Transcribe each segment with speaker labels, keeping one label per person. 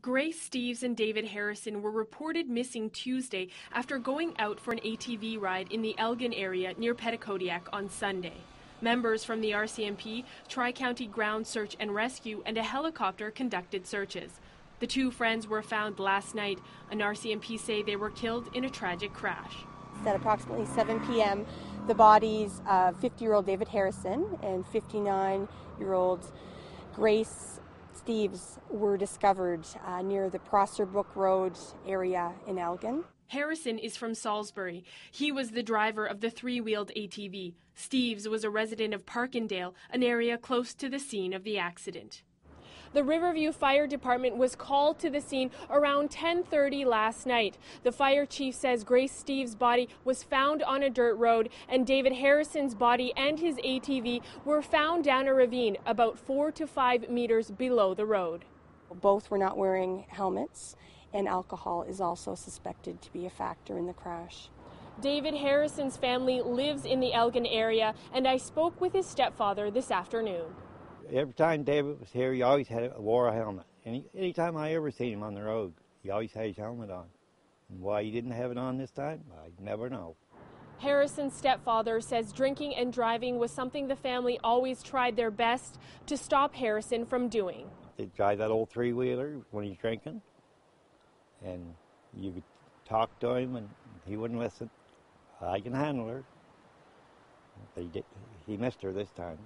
Speaker 1: Grace Steves and David Harrison were reported missing Tuesday after going out for an ATV ride in the Elgin area near Petitcodiac on Sunday. Members from the RCMP, Tri-County Ground Search and Rescue, and a helicopter conducted searches. The two friends were found last night, and RCMP say they were killed in a tragic crash.
Speaker 2: At approximately 7 p.m., the bodies of 50-year-old David Harrison and 59-year-old Grace Steves were discovered near the Prosser Brook Road area in Elgin.
Speaker 1: Harrison is from Salisbury. He was the driver of the three-wheeled ATV. Steves was a resident of Parkindale, an area close to the scene of the accident. The Riverview Fire Department was called to the scene around 10:30 last night. The fire chief says Grace Steves' body was found on a dirt road, and David Harrison's body and his ATV were found down a ravine about 4 to 5 meters below the road.
Speaker 2: Both were not wearing helmets, and alcohol is also suspected to be a factor in the crash.
Speaker 1: David Harrison's family lives in the Elgin area, and I spoke with his stepfather this afternoon.
Speaker 3: Every time David was here, he always wore a helmet. Any time I ever seen him on the road, he always had his helmet on. And why he didn't have it on this time, I never know.
Speaker 1: Harrison's stepfather says drinking and driving was something the family always tried their best to stop Harrison from doing.
Speaker 3: They'd drive that old three-wheeler when he's drinking, and you could talk to him and he wouldn't listen. I can handle her. But he missed her this time.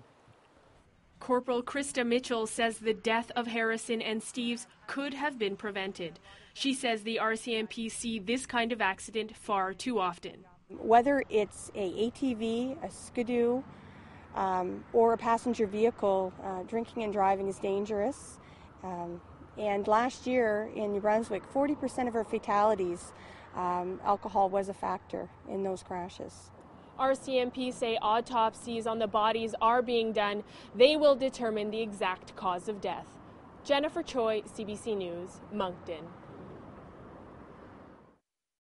Speaker 1: Corporal Krista Mitchell says the death of Harrison and Steves could have been prevented. She says the RCMP see this kind of accident far too often.
Speaker 2: Whether it's a ATV, a skidoo, or a passenger vehicle, drinking and driving is dangerous. And last year in New Brunswick, 40% of our fatalities, alcohol was a factor in those crashes.
Speaker 1: RCMP say autopsies on the bodies are being done. They will determine the exact cause of death. Jennifer Choi, CBC News, Moncton.